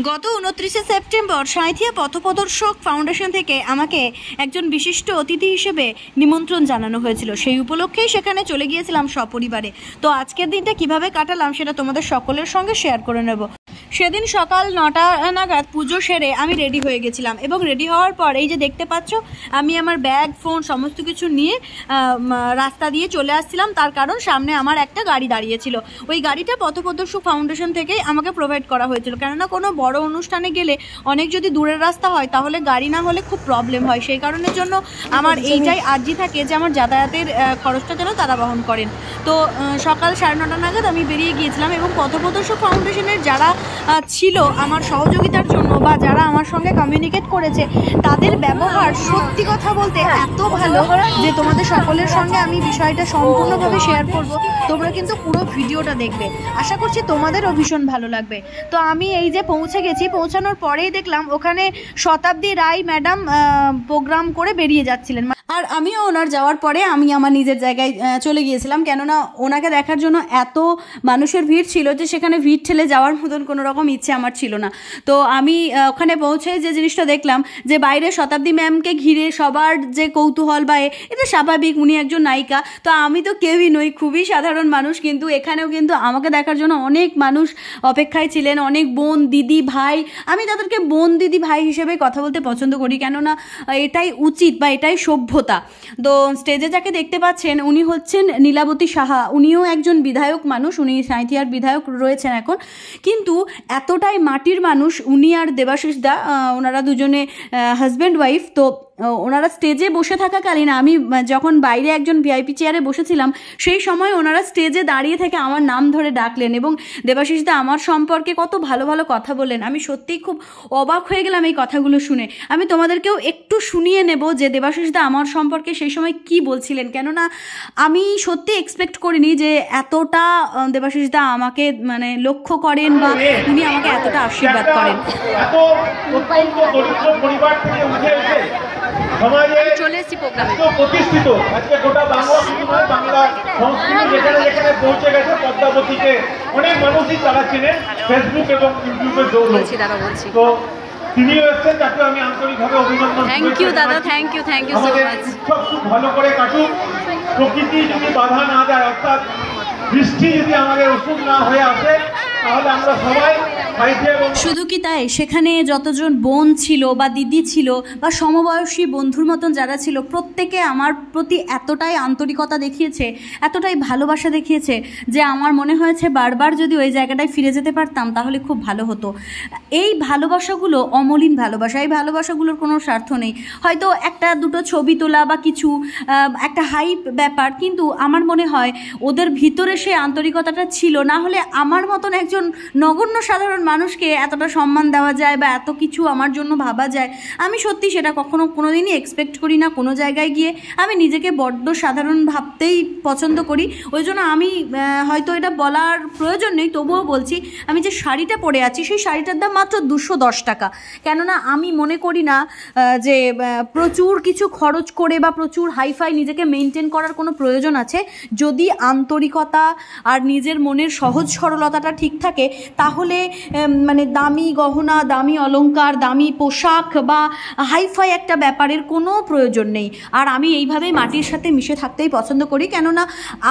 গত 29 সেপ্টেম্বর সাঁইথিয়া পথপ্রদর্শক ফাউন্ডেশন থেকে আমাকে একজন বিশিষ্ট অতিথি হিসেবে নিমন্ত্রণ জানানো হয়েছিল। সেই উপলক্ষেই সেখানে চলে গিয়েছিলাম সপরিবারে। তো আজকের দিনটা কিভাবে কাটালাম সেটা তোমাদের সকলের সঙ্গে শেয়ার করে নেব। সেদিন সকাল 9টা নাগাদ পুজো সেরে আমি রেডি হয়ে গেছিলাম এবং রেডি হওয়ার পর এই যে দেখতে পাচ্ছ আমি আমার ব্যাগ ফোন সমস্ত কিছু নিয়ে রাস্তা দিয়ে চলে আসছিলাম। তার কারণ সামনে আমার একটা গাড়ি দাঁড়িয়েছিল। ওই গাড়িটা পথপ্রদর্শক ফাউন্ডেশন থেকেই আমাকে প্রোভাইড করা হয়েছিল, কেননা কোনো বড় অনুষ্ঠানে গেলে অনেক যদি দূরের রাস্তা হয় তাহলে গাড়ি না হলে খুব প্রবলেম হয়। সেই কারণের জন্য আমার এইটাই আর্জি থাকে যে আমার যাতায়াতের খরচটা যেন তারা বহন করেন। তো সকাল 9:30 নাগাদ আমি বেরিয়ে গিয়েছিলাম এবং পথপ্রদর্শক ফাউন্ডেশনের যারা ছিল আমার সহযোগিতার জন্য বা যারা আমার সঙ্গে কমিউনিকেট করেছে তাদের ব্যবহার সত্যি কথা বলতে এত ভালো যে তোমাদের সকলের সঙ্গে আমি বিষয়টা সম্পূর্ণভাবে শেয়ার করব। তোমরা কিন্তু পুরো ভিডিওটা দেখবে, আশা করছি তোমাদেরও ভীষণ ভালো লাগবে। তো আমি এই যে পৌঁছে গেছি, পৌঁছানোর পরেই দেখলাম ওখানে শতাব্দী রায় ম্যাডাম প্রোগ্রাম করে বেরিয়ে যাচ্ছিলেন, আর আমিও ওনার যাওয়ার পরে আমি আমার নিজের জায়গায় চলে গিয়েছিলাম, কেননা ওনাকে দেখার জন্য এত মানুষের ভিড় ছিল যে সেখানে ভিড় ঠেলে যাওয়ার মতন কোনো রকম ইচ্ছে আমার ছিল না। তো আমি ওখানে পৌঁছে যে জিনিসটা দেখলাম যে বাইরে শতাব্দী ম্যামকে ঘিরে সবার যে কৌতূহল বা এটা স্বাভাবিক, উনি একজন নায়িকা। তো আমি তো কেউই নই, খুবই সাধারণ মানুষ, কিন্তু এখানেও কিন্তু আমাকে দেখার জন্য অনেক মানুষ অপেক্ষায় ছিলেন, অনেক বোন দিদি ভাই। আমি তাদেরকে বোন দিদি ভাই হিসেবে কথা বলতে পছন্দ করি, কেননা এটাই উচিত বা এটাই সভ্যতা। তো স্টেজে যাকে দেখতে পাচ্ছেন উনি হচ্ছেন নীলাবতী সাহা। উনিও একজন বিধায়ক মানুষ, উনি সাঁইথিয়ার বিধায়ক রয়েছেন এখন, কিন্তু এতটাই মাটির মানুষ উনি আর দেবাশিস দা, ওনারা দুজনে হাজব্যান্ড ওয়াইফ। তো ওনারা স্টেজে বসে থাকাকালীন আমি যখন বাইরে একজন ভিআইপি চেয়ারে বসেছিলাম সেই সময় ওনারা স্টেজে দাঁড়িয়ে থেকে আমার নাম ধরে ডাকলেন এবং দেবাশিস দা আমার সম্পর্কে কত ভালো ভালো কথা বললেন। আমি সত্যিই খুব অবাক হয়ে গেলাম এই কথাগুলো শুনে। আমি তোমাদেরকেও একটু শুনিয়ে নেব যে দেবাশিস দা আমার সম্পর্কে সেই সময় কি বলছিলেন, কেননা আমি সত্যি এক্সপেক্ট করিনি যে এতটা দেবাশিস দা আমাকে মানে লক্ষ্য করেন বা উনি আমাকে এতটা আশীর্বাদ করেন। চলে এসেছি প্রোগ্রামে প্রতিষ্ঠিত আজকে গোটা বাংলা সংস্কৃতি যেখানে যেখানে পৌঁছে গেছে পদ্মাবতীকে অনেক মানুষই তারা চেনেন ফেসবুক এবং ইউটিউবে বলছি দাদা বলছি। তো তিনিও এসেছেন, তাকে আমি আন্তরিকভাবে অভিনন্দন। থ্যাংক ইউ দাদা, থ্যাংক ইউ সো মাচ। খুব ভালো করে কাটুক, প্রকৃতি যদি বাধা না দেয়, অর্থাৎ বৃষ্টি যদি আমাদের ওষুধ না হয়ে আসে তাহলে আমরা সবাই। শুধু কি তাই, সেখানে যতজন বোন ছিল বা দিদি ছিল বা সমবয়সী বন্ধুর মতন যারা ছিল প্রত্যেকে আমার প্রতি এতটাই আন্তরিকতা দেখিয়েছে, এতটাই ভালোবাসা দেখিয়েছে যে আমার মনে হয়েছে বারবার যদি ওই জায়গাটায় ফিরে যেতে পারতাম তাহলে খুব ভালো হতো। এই ভালোবাসাগুলো অমলিন ভালোবাসা, এই ভালোবাসাগুলোর কোনো স্বার্থ নেই। হয়তো একটা দুটো ছবি তোলা বা কিছু একটা হাইপ ব্যাপার, কিন্তু আমার মনে হয় ওদের ভিতরে সে আন্তরিকতাটা ছিল, না হলে আমার মতন একজন নগণ্য সাধারণ মানুষকে এতটা সম্মান দেওয়া যায় বা এত কিছু আমার জন্য ভাবা যায়, আমি সত্যি সেটা কোনোদিনই এক্সপেক্ট করি না। কোনো জায়গায় গিয়ে আমি নিজেকে বড্ড সাধারণ ভাবতেই পছন্দ করি, ওই জন্য আমি হয়তো এটা বলার প্রয়োজন নেই, তবুও বলছি আমি যে শাড়িটা পরে আছি সেই শাড়িটার দাম মাত্র 210 টাকা। কেননা আমি মনে করি না যে প্রচুর কিছু খরচ করে বা প্রচুর হাইফাই নিজেকে মেনটেন করার কোনো প্রয়োজন আছে। যদি আন্তরিকতা আর নিজের মনের সহজ সরলতাটা ঠিক থাকে তাহলে মানে দামি গহনা, দামি অলংকার, দামি পোশাক বা হাইফাই একটা ব্যাপারের কোনো প্রয়োজন নেই। আর আমি এইভাবেই মাটির সাথে মিশে থাকতেই পছন্দ করি, কেননা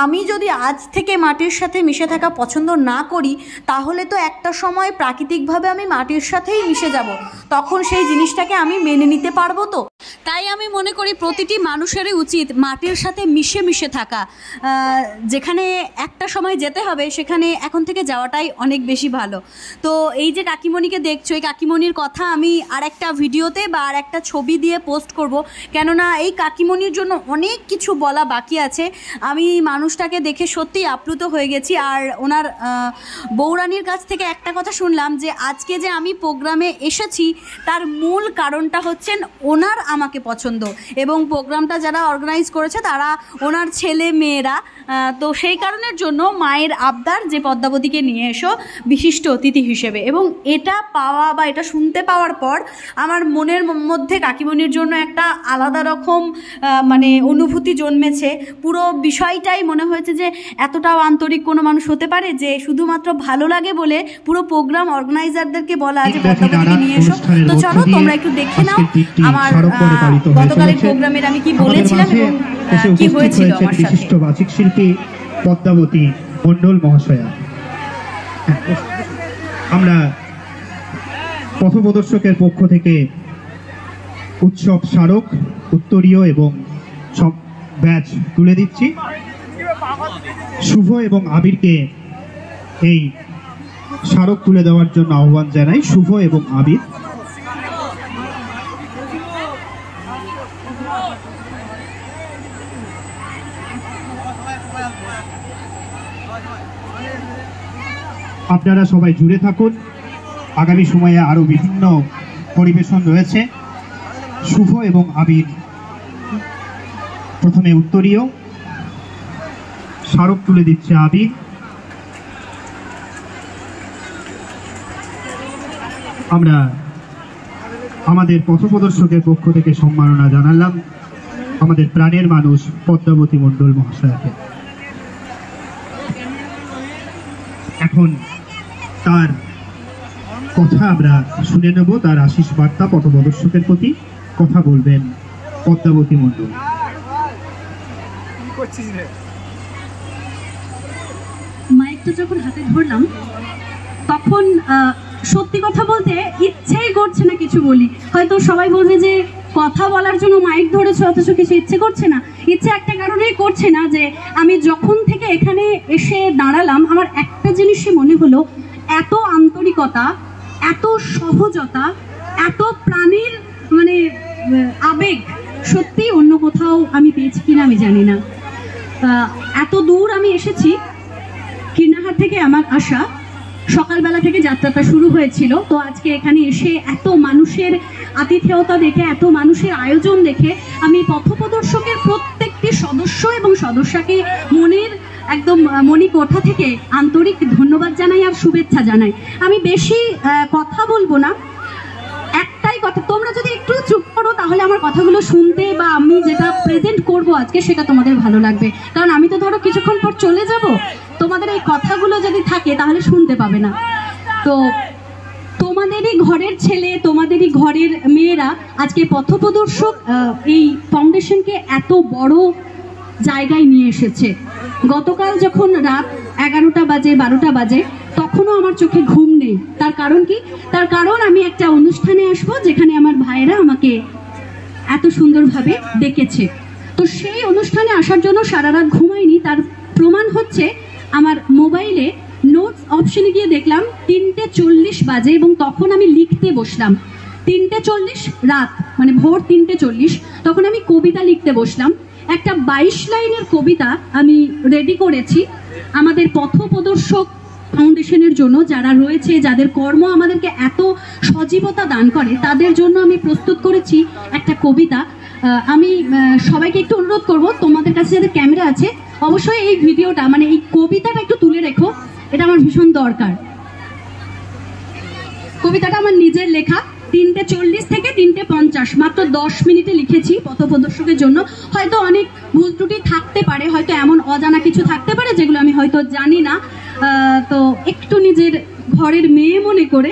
আমি যদি আজ থেকে মাটির সাথে মিশে থাকা পছন্দ না করি তাহলে তো একটা সময় প্রাকৃতিকভাবে আমি মাটির সাথেই মিশে যাব, তখন সেই জিনিসটাকে আমি মেনে নিতে পারবো। তো তাই আমি মনে করি প্রতিটি মানুষেরই উচিত মাটির সাথে মিশে মিশে থাকা। যেখানে একটা সময় যেতে হবে সেখানে এখন থেকে যাওয়াটাই অনেক বেশি ভালো। তো এই যে কাকিমণিকে দেখছো, এই কাকিমণির কথা আমি আর একটা ভিডিওতে বা আর একটা ছবি দিয়ে পোস্ট করব, কেননা এই কাকিমণির জন্য অনেক কিছু বলা বাকি আছে। আমি মানুষটাকে দেখে সত্যিই আপ্লুত হয়ে গেছি। আর ওনার বৌরানীর কাছ থেকে একটা কথা শুনলাম যে আজকে যে আমি প্রোগ্রামে এসেছি তার মূল কারণটা হচ্ছেন ওনার আমাকে পছন্দ, এবং প্রোগ্রামটা যারা অর্গানাইজ করেছে তারা ওনার ছেলে মেয়েরা। তো সেই কারণের জন্য মায়ের আবদার যে পদ্মাবতীকে নিয়ে এসো বিশিষ্ট অতিথি হিসেবে। এবং এটা পাওয়া বা এটা শুনতে পাওয়ার পর আমার মনের মধ্যে কাকিমণির জন্য একটা আলাদা রকম মানে অনুভূতি জন্মেছে। পুরো বিষয়টাই মনে হয়েছে যে এতটাও আন্তরিক কোনো মানুষ হতে পারে যে শুধুমাত্র ভালো লাগে বলে পুরো প্রোগ্রাম অর্গানাইজারদেরকে বলা যে পদ্মাবতীকে নিয়ে এসো। তো চলো তোমরা একটু দেখে নাও আমার গতকালের প্রোগ্রামের আমি কি বলেছিলাম এবং কি হয়েছিল আমার সাথে। বিশিষ্ট বাচিক শিল্পী পদ্মাবতী মণ্ডল মহাশয়া, আমরা পথপ্রদর্শকের পক্ষ থেকে উৎসব স্মারক, উত্তরীয় এবং সব ব্যাচ তুলে দিচ্ছি। শুভ এবং আবিরকে এই স্মারক তুলে দেওয়ার জন্য আহ্বান জানাই। শুভ এবং আবির। আপনারা সবাই জুড়ে থাকুন, আগামী সময়ে আরো বিভিন্ন পরিবেশন রয়েছে। শুভ এবং আবির প্রথমে উত্তরীয়, স্মারক তুলে দিচ্ছে আবির। আমরা আমাদের পথপ্রদর্শকের পক্ষ থেকে সম্মাননা জানালাম আমাদের প্রাণের মানুষ পদ্মাবতী মণ্ডল মহাশয়াকে। এখন তার কথা আমরা শুনে নেব, তার আশীষ বার্তা পথপ্রদর্শকের প্রতি কথা বলবেন পদ্মাবতী মণ্ডল। মাইকটা যখন হাতে ধরলাম তখন সত্যি কথা বলতে ইচ্ছেই করছে না কিছু বলি। হয়তো সবাই বলবে যে কথা বলার জন্য মাইক ধরেছে অথচ কিছু ইচ্ছে করছে না। ইচ্ছে একটা কারণেই করছে না, যে আমি যখন থেকে এখানে এসে দাঁড়ালাম আমার একটা জিনিসই মনে হলো, এত আন্তরিকতা, এত সহজতা, এত প্রাণীর মানে আবেগ সত্যি অন্য কোথাও আমি পেয়েছি কিনা আমি জানি না। এত দূর আমি এসেছি, কীর্ণাহাট থেকে আমার আসা, সকালবেলা থেকে যাত্রাটা শুরু হয়েছিল। তো আজকে এখানে এসে এত মানুষের আতিথেয়তা দেখে, এত মানুষের আয়োজন দেখে আমি পথপ্রদর্শকের প্রত্যেকটি সদস্য এবং সদস্যকে মনের একদম মণিকোঠা থেকে আন্তরিক ধন্যবাদ জানাই আর শুভেচ্ছা জানাই। আমি বেশি কথা বলবো না, একটাই কথা, তোমরা যদি একটু চুপ করো তাহলে আমার কথাগুলো শুনতে বা আমি যেটা প্রেজেন্ট করব আজকে সেটা তোমাদের ভালো লাগবে। কারণ আমি তো ধরো কিছুক্ষণ পর চলে যাব, তোমাদের এই কথাগুলো যদি থাকে তাহলে শুনতে পাবে না। তো তোমাদেরই ঘরের ছেলে, তোমাদেরই ঘরের মেয়েরা আজকে পথপ্রদর্শক এই ফাউন্ডেশনকে এত বড় জায়গায় নিয়ে এসেছে। গতকাল যখন রাত 11টা বাজে 12টা বাজে তখনও আমার চোখে ঘুম নেই। তার কারণ কি? তার কারণ আমি একটা অনুষ্ঠানে আসবো যেখানে আমার ভাইয়েরা আমাকে এত সুন্দরভাবে ডেকেছে। তো সেই অনুষ্ঠানে আসার জন্য সারা রাত ঘুমাইনি। তার প্রমাণ হচ্ছে আমার মোবাইলে নোটস অপশনে গিয়ে দেখলাম 3:40 বাজে এবং তখন আমি লিখতে বসলাম। 3:40 রাত মানে ভোর 3:40, তখন আমি কবিতা লিখতে বসলাম। একটা 22 লাইনের কবিতা আমি রেডি করেছি আমাদের পথপ্রদর্শক ফাউন্ডেশনের জন্য, যারা রয়েছে, যাদের কর্ম আমাদেরকে এত সজীবতা দান করে, তাদের জন্য আমি প্রস্তুত করেছি একটা কবিতা। আমি সবাইকে একটু অনুরোধ করব, তোমাদের কাছে যাদের ক্যামেরা আছে অবশ্যই এই ভিডিওটা মানে এই কবিতাটা একটু তুলে রেখো, এটা আমার ভীষণ দরকার। কবিতাটা আমার নিজের লেখা, 3:40 থেকে 3:50 মাত্র 10 মিনিটে লিখেছি পথপ্রদর্শকের জন্য। হয়তো অনেক ভুল ত্রুটি থাকতে পারে, হয়তো এমন অজানা কিছু থাকতে পারে যেগুলো আমি হয়তো জানি না। তো একটু নিজের ঘরের মেয়ে মনে করে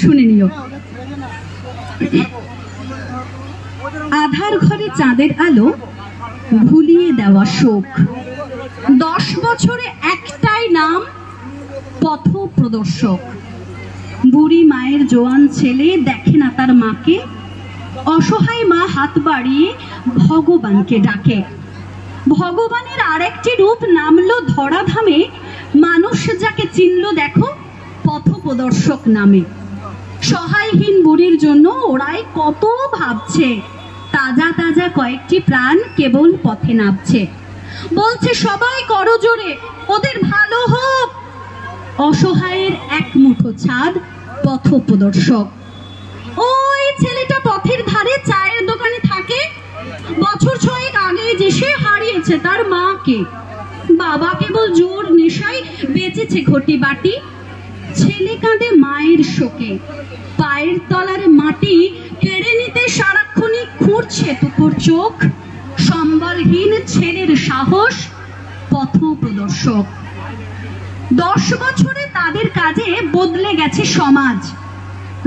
শুনে নিও। আধার ঘরে চাঁদের আলো, ভুলিয়ে দেওয়া শোক, 10 বছরে একটাই নাম পথপ্রদর্শক। বুড়ি মায়ের জোয়ান ছেলে দেখে না তার মাকে, অসহায় মা হাত বাড়িয়ে ভগবানকে ডাকে। ভগবানের আরেকটি রূপ নামলো ধরাধামে, মানুষ যাকে চিনল দেখো পথপ্রদর্শক নামে। সহায়হীন বুড়ির জন্য ওরাই কত ভাবছে, তাজা তাজা কয়েকটি প্রাণ কেবল পথে নামছে। বলছে সবাই করো জোরে ওদের ভালো হোক, অসহায়ের এক মুঠো ছাদ পথপ্রদর্শক। ওই ছেলেটা পথের ধারে চায়ের দোকানে থাকে বছর 6 আগে যে সে হারিয়েছে তার মাকে, বাবা কেবল জোর নেশায় বেঁচেছে ঘটি বাটি, ছেলে কাঁদে মায়ের শোকে, পায়ের তলার মাটি কেড়ে নিতে সারাক্ষণই খুঁড়ছে তুকুর চোখ, সম্বলহীন ছেলের সাহস পথ প্রদর্শক। 10 বছরে তাদের কাজে বদলে গেছে সমাজ,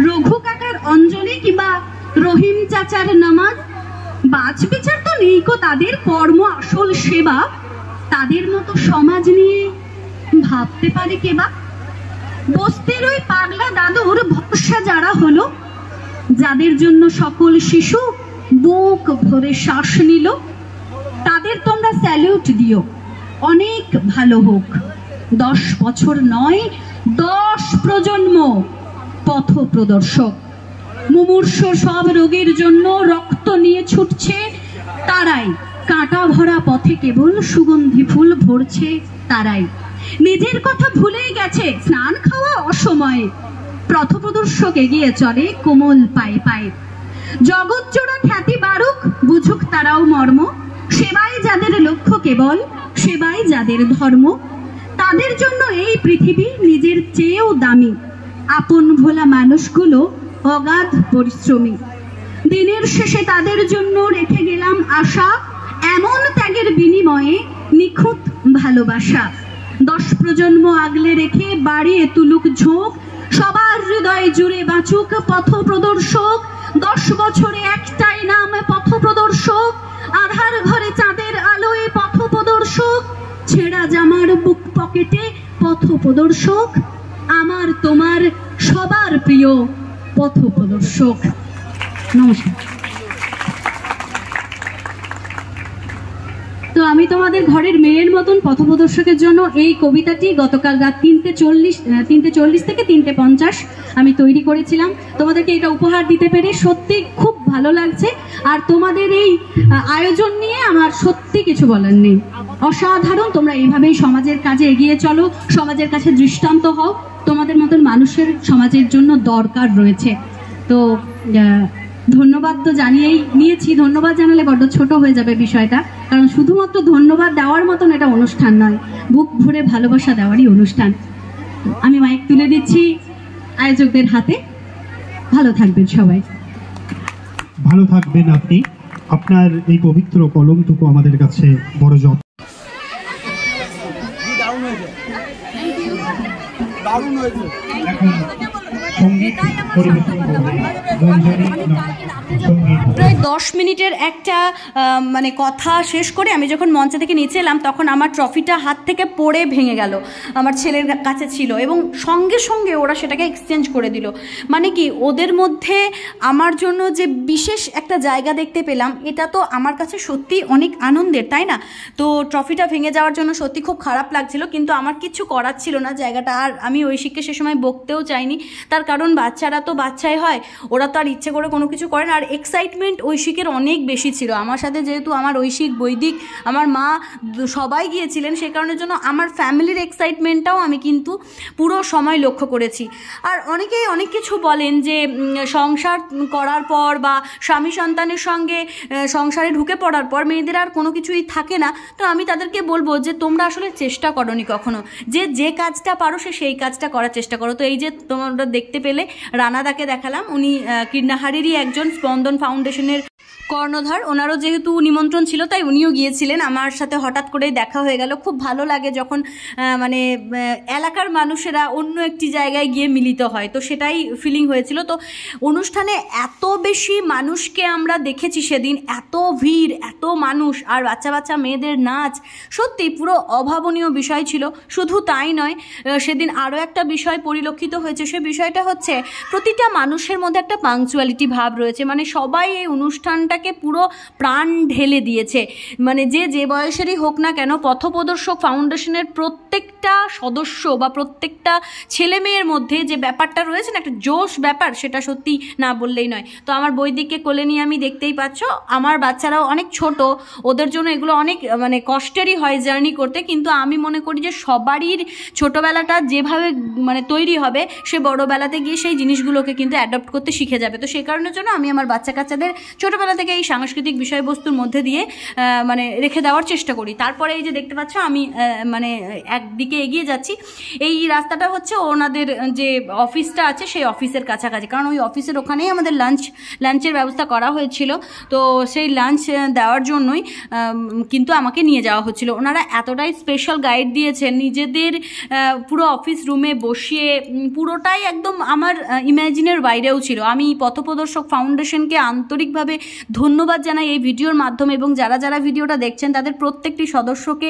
রঘু কাকার অঞ্জলি কিংবা রহিম চাচার নামাজ, বাজ বিচার তো নেই কো তাদের, কর্ম আসল সেবা, তাদের মতো সমাজ নিয়ে ভাবতে পারে কেবা? বস্তির ওই পাগলা দাদুর ভরসা যারা হলো, যাদের জন্য সকল শিশু বুক ভরে শ্বাস নিল, তাদের তোমরা স্যালিউট দিও, অনেক ভালো হোক। 10 বছর নয় 10 প্রজন্ম পথ প্রদর্শক, মুমূর্ষ সব রোগীর জন্য রক্ত নিয়ে ছুটছে তারাই, কাঁটা ভরা পথে কেবল সুগন্ধি ফুল ভরছে তারাই, নিজের কথা ভুলেই গেছে স্নান খাওয়া অসময়ে, পথপ্রদর্শক এগিয়ে চলে কোমল পায়ে পায়ে, জগৎ জোড়া খ্যাতি বাড়ুক বুঝুক তারাও মর্ম, সেবাই যাদের লক্ষ্য কেবল সেবাই যাদের ধর্ম, তাদের জন্য এই পৃথিবী নিজের চেয়েও দামি, আপন ভোলা মানুষগুলো অগাধ পরিশ্রমী, দিনের শেষে তাদের জন্য রেখে গেলাম আশা, এমন ত্যাগের বিনিময়ে নিখুঁত ভালোবাসা। 10 প্রজন্ম আগলে রেখে বাড়িয়ে তুলুক ঝোঁক, সবার হৃদয়ে জুড়ে বাঁচুক পথ প্রদর্শক। 10 বছরে একটাই নাম পথ প্রদর্শক, আধার ঘরে চাঁদের আলোয় পথ প্রদর্শক, ছেঁড়া জামার বুক পকেটে পথ প্রদর্শক, আমার তোমার সবার প্রিয় পথ প্রদর্শক। নমস্কার। তো আমি তোমাদের ঘরের মেয়ের মতন পথপ্রদর্শকের জন্য এই কবিতাটি গতকাল রাত 3:40 থেকে 3:50 আমি তৈরি করেছিলাম। তোমাদেরকে এটা উপহার দিতে পেরে সত্যি খুব ভালো লাগছে, আর তোমাদের এই আয়োজন নিয়ে আমার সত্যি কিছু বলার নেই, অসাধারণ। তোমরা এইভাবেই সমাজের কাজে এগিয়ে চলো, সমাজের কাছে দৃষ্টান্ত হও, তোমাদের মতন মানুষের সমাজের জন্য দরকার রয়েছে। তো ধন্যবাদ তো জানিয়েই নিয়েছি, ধন্যবাদ জানালে বড্ড ছোট হয়ে যাবে বিষয়টা, কারণ শুধুমাত্র ধন্যবাদ দেওয়ার মতন এটা অনুষ্ঠান নয়, বুক ভরে ভালোবাসা দেওয়ারই অনুষ্ঠান। আমি মাইক তুলে দিচ্ছি আয়োজকদের হাতে। ভালো থাকবেন সবাই। ভালো থাকবেন আপনি, আপনার এই পবিত্র কলমটুকু আমাদের কাছে বড় যত্ন। এখন সঙ্গীত পরিবেশন করবে রঞ্জনী সঙ্গীত। প্রায় 10 মিনিটের একটা মানে কথা শেষ করে আমি যখন মঞ্চ থেকে নিচে এলাম, তখন আমার ট্রফিটা হাত থেকে পড়ে ভেঙে গেল, আমার ছেলের কাছে ছিল, এবং সঙ্গে সঙ্গে ওরা সেটাকে এক্সচেঞ্জ করে দিল। মানে কি, ওদের মধ্যে আমার জন্য যে বিশেষ একটা জায়গা দেখতে পেলাম, এটা তো আমার কাছে সত্যি অনেক আনন্দের, তাই না? তো ট্রফিটা ভেঙে যাওয়ার জন্য সত্যি খুব খারাপ লাগছিল, কিন্তু আমার কিচ্ছু করার ছিল না জায়গাটা। আর আমি ঐশীকে সে সময় বকতেও চাইনি, তার কারণ বাচ্চারা তো বাচ্চাই হয়, ওরা তো আর ইচ্ছে করে কোনো কিছু করে না। আর এক্সাইটমেন্ট ঐশিকের অনেক বেশি ছিল আমার সাথে, যেহেতু আমার ঐশিক, বৈদিক, আমার মা সবাই গিয়েছিলেন, সে কারণের জন্য আমার ফ্যামিলির এক্সাইটমেন্টটাও আমি কিন্তু পুরো সময় লক্ষ্য করেছি। আর অনেকেই অনেক কিছু বলেন যে সংসার করার পর বা স্বামী সন্তানের সঙ্গে সংসারে ঢুকে পড়ার পর মেয়েদের আর কোনো কিছুই থাকে না। তো আমি তাদেরকে বলবো যে তোমরা আসলে চেষ্টা করোনি কখনো, যে কাজটা পারো সেই কাজটা করার চেষ্টা করো। তো এই যে তোমরা দেখতে পেলে রানাদাকে দেখালাম, উনি কীর্ণাহারেরই একজন, স্পন্দন ফাউন্ডেশনের কর্ণধার, ওনারও যেহেতু নিমন্ত্রণ ছিল তাই উনিও গিয়েছিলেন। আমার সাথে হঠাৎ করেই দেখা হয়ে গেল। খুব ভালো লাগে যখন মানে এলাকার মানুষেরা অন্য একটি জায়গায় গিয়ে মিলিত হয়, তো সেটাই ফিলিং হয়েছিল। তো অনুষ্ঠানে এত বেশি মানুষকে আমরা দেখেছি সেদিন, এত ভিড়, এত মানুষ, আর বাচ্চা বাচ্চা মেয়েদের নাচ, সত্যি পুরো অভাবনীয় বিষয় ছিল। শুধু তাই নয়, সেদিন আরও একটা বিষয় পরিলক্ষিত হয়েছে, সে বিষয়টা হচ্ছে প্রতিটা মানুষের মধ্যে একটা পাংচুয়ালিটি ভাব রয়েছে। মানে সবাই এই অনুষ্ঠানটাকে পুরো প্রাণ ঢেলে দিয়েছে। মানে যে বয়সেরই হোক না কেন, পথপ্রদর্শক ফাউন্ডেশনের প্রত্যেকটা সদস্য বা প্রত্যেকটা ছেলে মেয়ের মধ্যে যে ব্যাপারটা রয়েছে না, একটা জোশ ব্যাপার, সেটা সত্যি না বললেই নয়। তো আমার বৈদিককে কোলে নিয়ে আমি, দেখতেই পাচ্ছ, আমার বাচ্চারাও অনেক ছোট, ওদের জন্য এগুলো অনেক মানে কষ্টেরই হয় জার্নি করতে, কিন্তু আমি মনে করি যে সবারই ছোটোবেলাটা যেভাবে মানে তৈরি হবে, সে বড়োবেলা পাড়াতে গিয়ে সেই জিনিসগুলোকে কিন্তু অ্যাডপ্ট করতে শিখে যাবে। তো সেই কারণের জন্য আমি আমার বাচ্চা কাচ্চাদের ছোটোবেলা থেকে এই সাংস্কৃতিক বিষয়বস্তুর মধ্যে দিয়ে মানে রেখে দেওয়ার চেষ্টা করি। তারপরে এই যে দেখতে পাচ্ছ আমি মানে একদিকে এগিয়ে যাচ্ছি। এই রাস্তাটা হচ্ছে ওনাদের যে অফিসটা আছে সেই অফিসের কাছাকাছি, কারণ ওই অফিসের ওখানেই আমাদের লাঞ্চের ব্যবস্থা করা হয়েছিল। তো সেই লাঞ্চ দেওয়ার জন্যই কিন্তু আমাকে নিয়ে যাওয়া হচ্ছিল। ওনারা এতটাই স্পেশাল গাইড দিয়েছেন, নিজেদের পুরো অফিস রুমে বসিয়ে পুরোটাই একদম আমার ইম্যাজিনের বাইরেও ছিল। আমি পথপ্রদর্শক ফাউন্ডেশনকে আন্তরিকভাবে ধন্যবাদ জানাই এই ভিডিওর মাধ্যমে, এবং যারা যারা ভিডিওটা দেখছেন তাদের প্রত্যেকটি সদস্যকে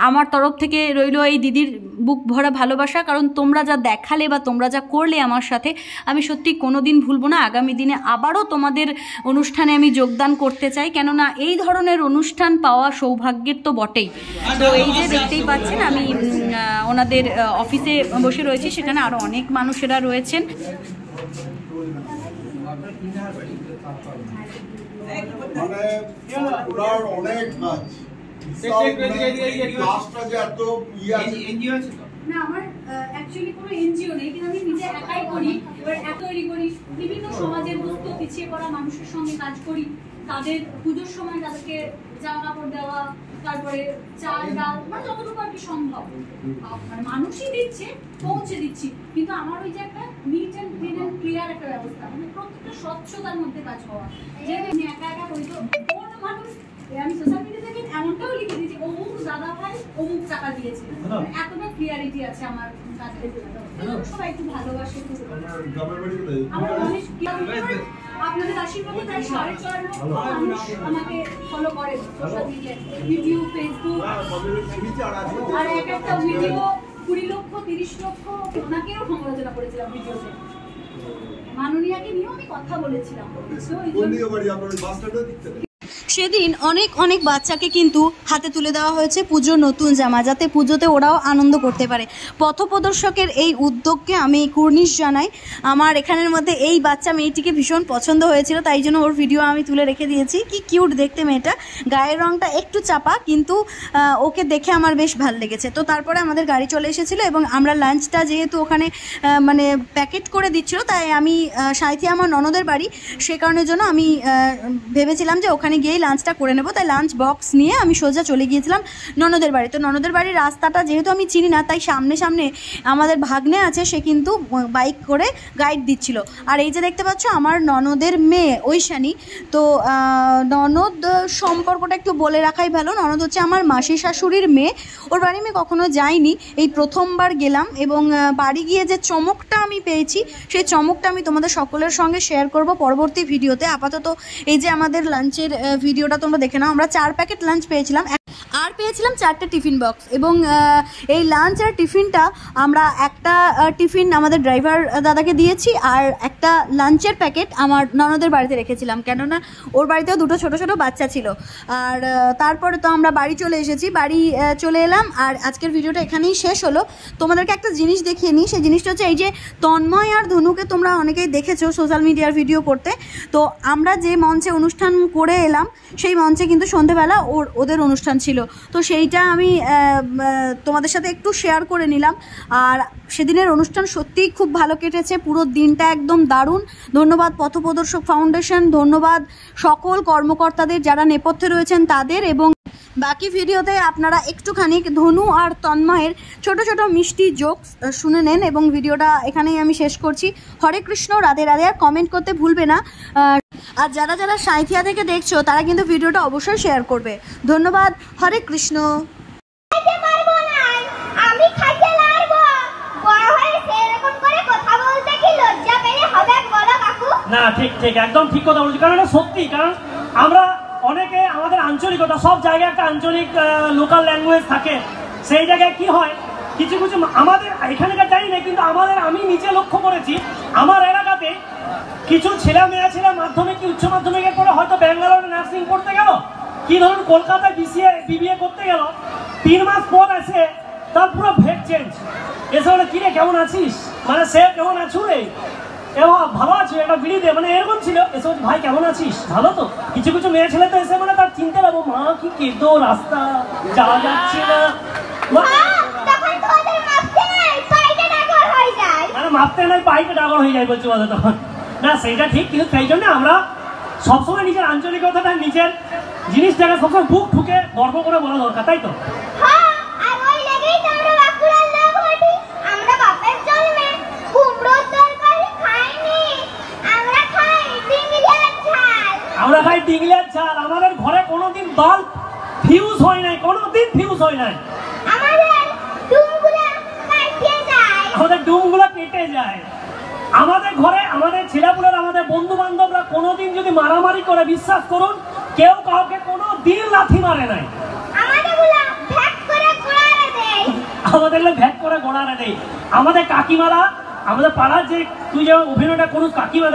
আমার তরফ থেকে রইল এই দিদির বুক ভরা ভালোবাসা। কারণ তোমরা যা দেখালে বা তোমরা যা করলে আমার সাথে, আমি সত্যি কোনো দিন ভুলবো না। আগামী দিনে আবারও তোমাদের অনুষ্ঠানে আমি যোগদান করতে চাই, কেননা এই ধরনের অনুষ্ঠান পাওয়া সৌভাগ্যের তো বটেই। তো এই যে দেখতেই পাচ্ছেন আমি ওনাদের অফিসে বসে রয়েছি, সেখানে আরও অনেক মানুষেরা রয়েছেন। না, আমার অ্যাকচুয়ালি কোনো এনজিও নেই, কিন্তু আমি নিজে একাই করি। এবার তৈরি করি, বিভিন্ন সমাজের দুস্থ পিছিয়ে পড়া মানুষের সঙ্গে কাজ করি। তাদের পুজোর সময় তাদেরকে জামা কাপড় দেওয়া, তারপরে চাল ডাল, মানে যতটুকু আর কি সম্ভব মানে মানুষই দিচ্ছে, পৌঁছে দিচ্ছি। কিন্তু আমার ওই যে একটা neat and clean and clear একটা ব্যবস্থা, মানে প্রত্যেকটা স্বচ্ছতার মধ্যে কাজ হওয়া। যে আমি একা একা করি, তো কোন মানুষ আমি সোশ্যাল মিডিয়া থেকে এমনটাও লিখে দিয়েছি অমুক দাদা ভাই অমুক টাকা দিয়েছে, এতটা ক্লিয়ারিটি আছে আমার কাছে। সবাই একটু ভালোবাসে। আমার অনেক আপনাদের আশীর্বাদে প্রায় 4.5 লক্ষ মানুষ আমাকে ফলো করে সোশ্যাল মিডিয়ায়, ইউটিউব, ফেসবুক। আর একটা ভিডিও 20 লক্ষ 30 লক্ষ, ওনাকেও সমালোচনা করেছিলাম ভিডিওতে। মাননীয়াকে নিয়েও আমি কথা বলেছিলাম। সেদিন অনেক অনেক বাচ্চাকে কিন্তু হাতে তুলে দেওয়া হয়েছে পুজোর নতুন জামা, যাতে পুজোতে ওরাও আনন্দ করতে পারে। পথপ্রদর্শকের এই উদ্যোগকে আমি কুর্নিশ জানাই। আমার এখানের মধ্যে এই বাচ্চা মেয়েটিকে ভীষণ পছন্দ হয়েছিল, তাই জন্য ওর ভিডিও আমি তুলে রেখে দিয়েছি। কি কিউট দেখতে মেয়েটা, গায়ের রঙটা একটু চাপা, কিন্তু ওকে দেখে আমার বেশ ভালো লেগেছে। তো তারপরে আমাদের গাড়ি চলে এসেছিলো এবং আমরা লাঞ্চটা যেহেতু ওখানে মানে প্যাকেট করে দিচ্ছিলো, তাই আমি সাঁইথিয়া আমার ননদের বাড়ি, সে কারণের জন্য আমি ভেবেছিলাম যে ওখানে গিয়ে লাঞ্চটা করে নেব। তাই লাঞ্চ বক্স নিয়ে আমি সোজা চলে গিয়েছিলাম ননদের বাড়ি। তো ননদের বাড়ির রাস্তাটা যেহেতু আমি চিনি না, তাই সামনে সামনে আমাদের ভাগ্নে আছে, সে কিন্তু বাইক করে গাইড দিচ্ছিল। আর এই যে দেখতে পাচ্ছ আমার ননদের মেয়ে ঐশানী। তো ননদ সম্পর্কটা একটু বলে রাখাই ভালো। ননদ হচ্ছে আমার মাসি শাশুড়ির মেয়ে। ওর বাড়ি আমি কখনো যাইনি, এই প্রথমবার গেলাম, এবং বাড়ি গিয়ে যে চমকটা আমি পেয়েছি সেই চমকটা আমি তোমাদের সকলের সঙ্গে শেয়ার করব পরবর্তী ভিডিওতে। আপাতত এই যে আমাদের লাঞ্চের ভিডিওটা তোমরা দেখে নাও। আমরা 4 প্যাকেট লাঞ্চ পেয়েছিলাম, আর পেয়েছিলাম 4টে টিফিন বক্স, এবং এই লাঞ্চ আর টিফিনটা আমরা একটা টিফিন আমাদের ড্রাইভার দাদাকে দিয়েছি, আর একটা লাঞ্চের প্যাকেট আমার ননদের বাড়িতে রেখেছিলাম, কেননা ওর বাড়িতেও 2টো ছোটো ছোটো বাচ্চা ছিল। আর তারপরে তো আমরা বাড়ি চলে এসেছি, বাড়ি চলে এলাম। আর আজকের ভিডিওটা এখানেই শেষ হলো। তোমাদেরকে একটা জিনিস দেখিয়ে নিই, সেই জিনিসটা হচ্ছে এই যে তন্ময় আর ধনুকে তোমরা অনেকেই দেখেছো সোশ্যাল মিডিয়ার ভিডিও করতে। তো আমরা যে মঞ্চে অনুষ্ঠান করে এলাম সেই মঞ্চে কিন্তু সন্ধেবেলা ওদের অনুষ্ঠান ছিল। তো সেইটা আমি তোমাদের সাথে একটু শেয়ার করে নিলাম। আর সেদিনের অনুষ্ঠান সত্যিই খুব ভালো কেটেছে, পুরো দিনটা একদম দারুণ। ধন্যবাদ পথপ্রদর্শক ফাউন্ডেশন, ধন্যবাদ সকল কর্মকর্তাদের যারা নেপথ্যে রয়েছেন তাদের, এবং বাকি ভিডিওতে আপনারা একটুখানি ধনু আর তন্ময়ের ছোট ছোট মিষ্টি জোকস শুনে নেন, এবং ভিডিওটা এখানেই আমি শেষ করছি। হরে কৃষ্ণ, রাধে রাধে। আর কমেন্ট করতে ভুলবে না। আর যারা যারা সাঁইথিয়া থেকে দেখছো তারা কিন্তু ভিডিওটা অবশ্যই শেয়ার করবে। ধন্যবাদ। হরে কৃষ্ণ। না, ঠিক ঠিক একদম ঠিক কথা বলছি, কারণ এটা সত্যি। কারণ আমরা অনেকে আমাদের আঞ্চলিকতা, সব জায়গায় একটা আঞ্চলিক লোকাল ল্যাঙ্গুয়েজ থাকে। সেই জায়গায় কি হয়, কিছু কিছু আমাদের এখানকার জানি না, কিন্তু আমি নিজে লক্ষ্য করেছি আমার এলাকাতে কিছু ছেলে মাধ্যমিক কি উচ্চ মাধ্যমিকের পরে হয়তো ব্যাঙ্গালোরে নার্সিং পড়তে গেল, কি ধরুন কলকাতায় বিবিএ করতে গেল, 3 মাস পর আসে তার পুরো ভেট চেঞ্জ। এসে বলে কিরে কেমন আছিস, মানে সে কেমন আছো রে, ভালো আছো, একটা বিড়ি দে, মানে এরকম ছিল। এসে ভাই কেমন আছিস, ভালো তো। কিছু কিছু মেয়ে ছেলে তো এসে মানে তার চিনতে পারবো, মা কি কেঁদো, রাস্তা যাওয়া যাচ্ছে না, মাপতে নাই পাইপে ডাগর হয়ে যায় বলছে বলো তখন। না সেইটা ঠিক, কিন্তু সেই জন্য আমরা সবসময় নিজের আঞ্চলিকতাটা, নিজের জিনিসটাকে সবসময় বুক ঠুকে গর্ব করে বলা দরকার, তাই তো? আমরা খাই ডিংলিয়ার ঝাল। আমাদের ঘরে কোনোদিন বাল্ব ফিউজ হয় নাই, কোনোদিন ফিউজ হয় নাই। আমাদের ডুমগুলো কেটে যায়। আমাদের ঘরে আমাদের ছেলেপুলের, আমাদের বন্ধু বান্ধবরা কোনোদিন যদি মারামারি করে, বিশ্বাস করুন কেউ কাউকে কোনোদিন লাথি মারে নাই। আমাদের ভ্যাট করে গোড়ারে দেয়। আমাদের কাকিমারা, আমাদের পাড়ার যে তুই যে অভিনয়টা করুস কাকিমা,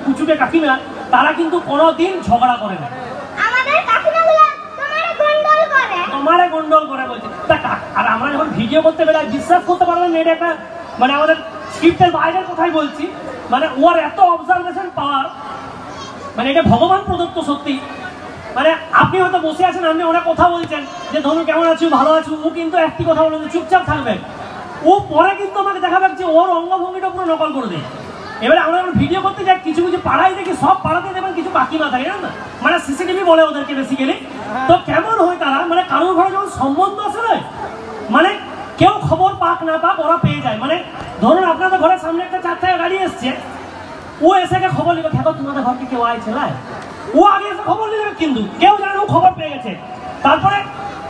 কুচুটে কাকিমা, তারা কিন্তু কোনোদিন ঝগড়া করে না। তোমারে গন্ডল করে বলছে। আর আমরা যখন ভিডিও করতে বেলায় বিশ্বাস করতে পারলাম না, এটা একটা মানে আমাদের স্ক্রিপ্টের বাইরের কথাই বলছি, মানে ওর এত অবজারভেশন পাওয়ার, মানে এটা ভগবান প্রদত্ত সত্যি। মানে আপনি হয়তো বসে আছেন, আপনি ওরা কথা বলছেন যে ধনু কেমন আছো, ভালো আছো, ও কিন্তু একটি কথা বলবে, চুপচাপ থাকবে। ও পরে কিন্তু আমাকে দেখাবে যে ওর অঙ্গভঙ্গিটা পুরো নকল করে দেয়। এবারে আমরা যখন ভিডিও করতে যাই, কিছু কিছু পাড়ায় দেখি, সব পাড়াতে দেখবেন কিছু কাকিমা থাকে, জানেন না, মানে সিসিটিভি বলে ওদেরকে বেসিক্যালি। তো কেমন হয় তারা, মানে কারোর ঘরে যখন সম্বন্ধ আছে না, মানে কেউ খবর পাক না পাক ওরা পেয়ে যায়। মানে ধরুন আপনাদের ঘরের সামনে একটা 4 টাকা গাড়ি এসছে, ও এসে খবর নিবে, দেখো তোমাদের ঘরকে কেউ আইছে না, ও আগে এসে খবর নিবে, কিন্তু কেউ জানে ও খবর পেয়ে গেছে। তারপরে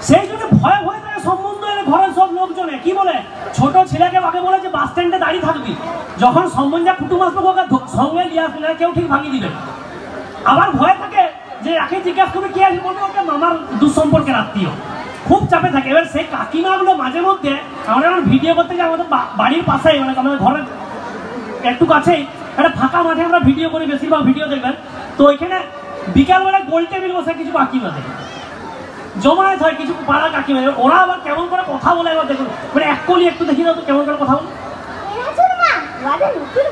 সেই জন্য ভয়ে ভয়ে তাকে সম্বন্ধ এলে ঘরের সব লোকজনে কি বলে, ছোট ছেলেকে আগে বলে যে বাস স্ট্যান্ডে দাঁড়িয়ে থাকবি, যখন সম্বন্ধে কুটুম আসবে ওকে সঙ্গে নিয়ে আসবে না, কেউ ঠিক ভাঙিয়ে দিবে। আবার ভয় থাকে যে একে জিজ্ঞাসা করবে কি আছে, বলবে ওকে মামার দুঃসম্পর্কের আত্মীয়, খুব চাপে থাকে। এবার সেই কাকিমাগুলো মাঝে মধ্যে আমরা যখন ভিডিও করতে যাই, আমাদের বাড়ির পাশেই, মানে আমাদের ঘরের একটু কাছেই একটা ফাঁকা মাঠে আমরা ভিডিও করি, বেশিরভাগ ভিডিও দেখবেন। তো ওইখানে বিকালবেলা গোল টেবিল বসে কিছু কাকিমা দেখে জমায়েত হয়, কিছু পাড়া কাকিমা, ওরা আবার কেমন করে কথা বলে এবার দেখুন, মানে এক কলি একটু দেখি দাও তো কেমন করে কথা বলে।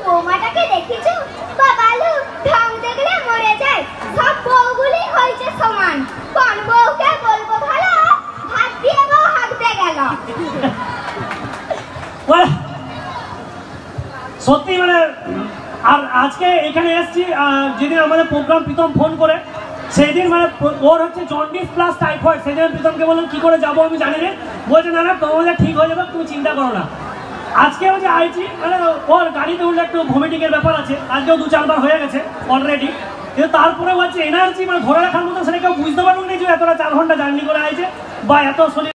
বৌমাটাকে দেখেছো বাবালু, ঢং দেখলে মরে যায়, সব বউগুলি হয়েছে সমান, কোন বউকে বলবো ভালো, হাত দিয়ে বউ হাঁকতে গেল। সত্যি মানে, আর আজকে এখানে এসছি যেদিন আমাদের প্রোগ্রাম প্রীতম ফোন করে, সেই দিন মানে ওর হচ্ছে জন্ডিস প্লাস টাইফয়েড। সেদিন প্রীতমকে বললাম কি করে যাবো আমি জানি না, বলছে না না তোমাদের ঠিক হয়ে যাবে, তুমি চিন্তা করো না। আজকেও যে আইছি, মানে ওর গাড়িতে উঠলে একটু ভমিটিংয়ের ব্যাপার আছে, আজকেও 2-4 বার হয়ে গেছে অলরেডি, কিন্তু তারপরে হচ্ছে এনার্জি মানে ধরে রাখার মতো, সেটা কেউ বুঝতে পারবেন না যে এতটা 4 ঘন্টা জার্নি করে আইছে বা এত শরীর